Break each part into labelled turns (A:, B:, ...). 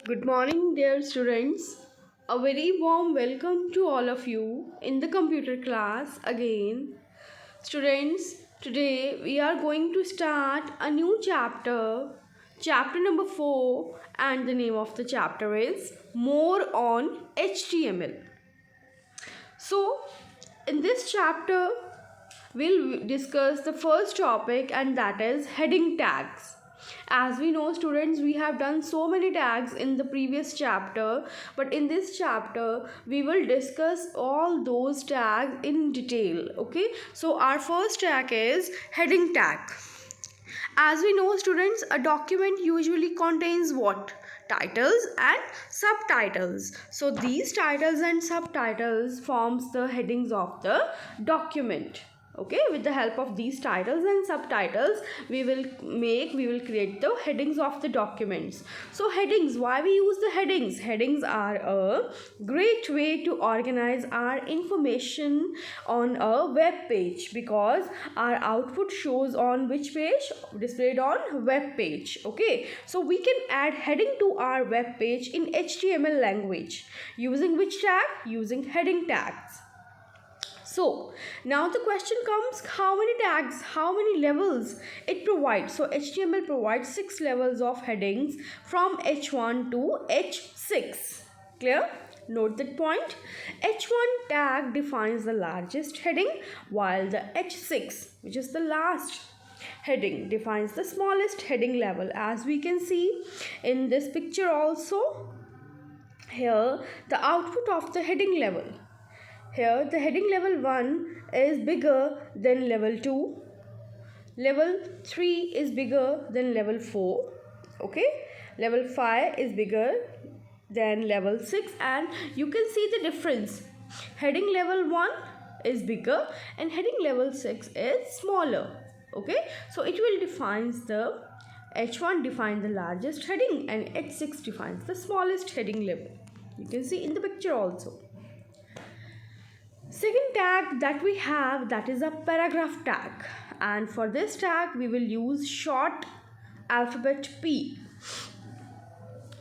A: Good morning, dear students. A very warm welcome to all of you in the computer class again. Students, today we are going to start a new chapter number 4, and the name of the chapter is More on HTML. So, in this chapter, we'll discuss the first topic, and that is heading tags. As we know, students, we have done so many tags in the previous chapter, but in this chapter we will discuss all those tags in detail. Okay, so our first tag is heading tag. As we know, students, a document usually contains what? Titles and subtitles. So these titles and subtitles forms the headings of the document. Okay, with the help of these titles and subtitles, we will create the headings of the documents. So headings, why we use the headings? Headings are a great way to organize our information on a web page, because our output shows on which page? Displayed on web page. Okay, so we can add heading to our web page in HTML language using which tag? Using heading tags. So now the question comes, how many tags, how many levels it provides? So HTML provides 6 levels of headings from H1 to H6. Clear? Note that point. H1 tag defines the largest heading, while the H6, which is the last heading, defines the smallest heading level. As we can see in this picture also, here the output of the heading level. Here the heading level 1 is bigger than level 2. Level 3 is bigger than level 4. Okay. Level 5 is bigger than level 6, and you can see the difference. Heading level 1 is bigger and heading level 6 is smaller. Okay. So it will defines the H1 defines the largest heading and H6 defines the smallest heading level. You can see in the picture also. Second tag that we have, that is a paragraph tag, and for this tag we will use short alphabet P.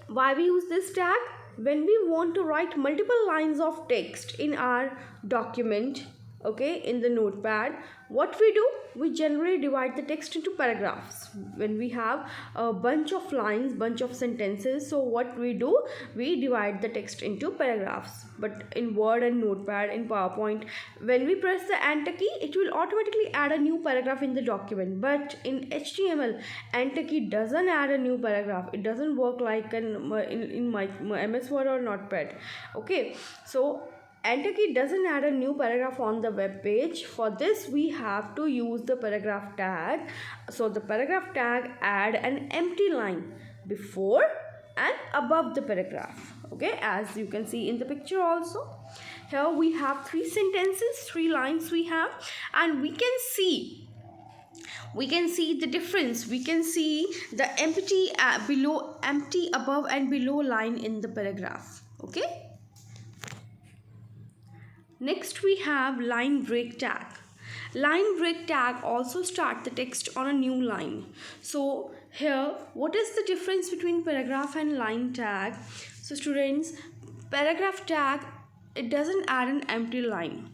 A: Why we use this tag? When we want to write multiple lines of text in our document, okay, in the notepad, what we do? We generally divide the text into paragraphs. When we have a bunch of lines, bunch of sentences, so what we do? We divide the text into paragraphs. But in Word and Notepad, in PowerPoint, when we press the Enter key, it will automatically add a new paragraph in the document. But in HTML, Enter key doesn't add a new paragraph. It doesn't work like in my MS Word or Notepad. Okay, so Enter key doesn't add a new paragraph on the web page. For this we have to use the paragraph tag. So the paragraph tag add an empty line before and above the paragraph. Okay, as you can see in the picture also. Here we have 3 sentences, 3 lines we have, and we can see the difference. We can see the empty above and below line in the paragraph. Okay. Next we have line break tag. Line break tag also start the text on a new line. So here, what is the difference between paragraph and line tag? So students, paragraph tag, it doesn't add an empty line.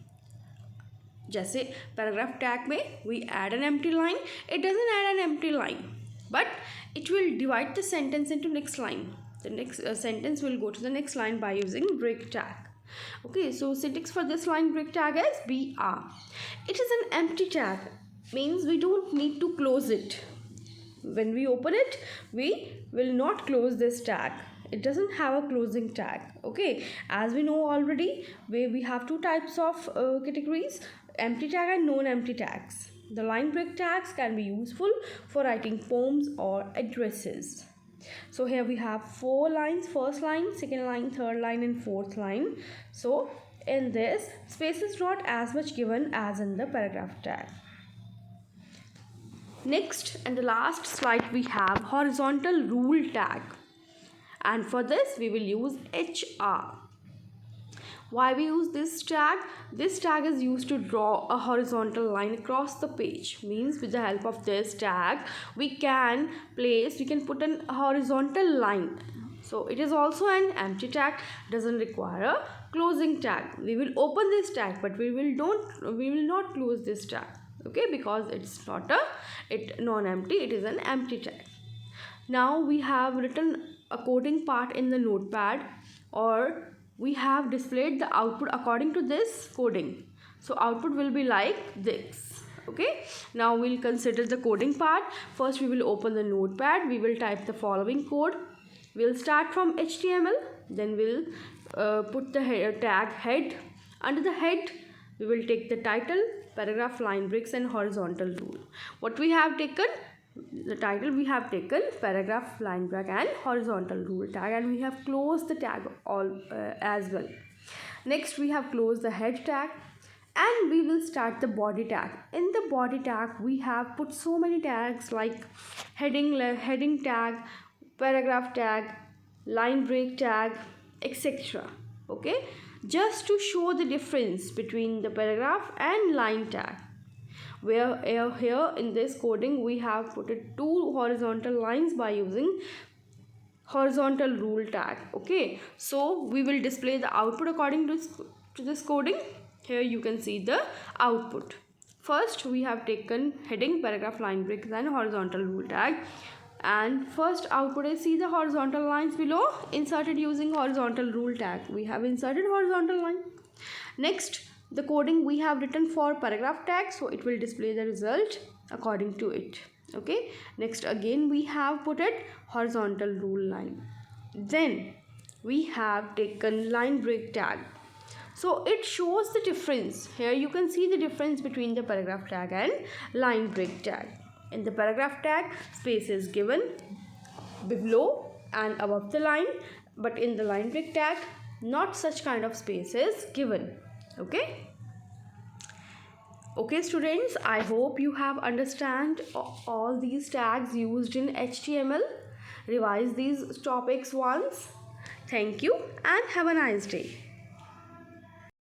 A: जैसे paragraph tag में we add an empty line, it doesn't add an empty line, but it will divide the sentence into next line. The next sentence will go to the next line by using break tag. Okay, so syntax for this line break tag is BR. It is an empty tag, means we don't need to close it. When we open it, we will not close this tag. It doesn't have a closing tag. Okay, as we know already, we have 2 types of categories, empty tag and non-empty tags. The line break tags can be useful for writing poems or addresses. So here we have 4 lines, first line, second line, third line and fourth line. So in this, space is not as much given as in the paragraph tag. Next and the last slide we have horizontal rule tag, and for this we will use HR. Why we use this tag? This tag is used to draw a horizontal line across the page. Means with the help of this tag we can put a horizontal line So it is also an empty tag, doesn't require a closing tag. We will open this tag, but we will not close this tag, okay, because it's not non-empty, it is an empty tag. Now we have written a coding part in the notepad, or we have displayed the output according to this coding. So output will be like this. Okay, now we'll consider the coding part. First we will open the notepad, we will type the following code. We'll start from HTML, then we'll put the tag head. Under the head we will take the title, paragraph, line breaks and horizontal rule. What we have taken? The title we have taken paragraph, line break and horizontal rule tag, and we have closed the tag all as well. Next we have closed the head tag, and we will start the body tag. In the body tag we have put so many tags like heading tag, paragraph tag, line break tag, etc. Okay, just to show the difference between the paragraph and line tag. Where here in this coding we have put two horizontal lines by using horizontal rule tag. Okay, so we will display the output according to this coding. Here you can see the output. First we have taken heading, paragraph, line breaks and horizontal rule tag, and first output is, see the horizontal lines below inserted using horizontal rule tag. We have inserted horizontal line. Next the coding we have written for paragraph tag, so it will display the result according to it. Okay, next again we have put it horizontal rule line. Then we have taken line break tag, so it shows the difference. Here you can see the difference between the paragraph tag and line break tag. In the paragraph tag, space is given below and above the line, but in the line break tag not such kind of space is given. Okay students, I hope you have understand all these tags used in HTML. Revise these topics once. Thank you and have a nice day.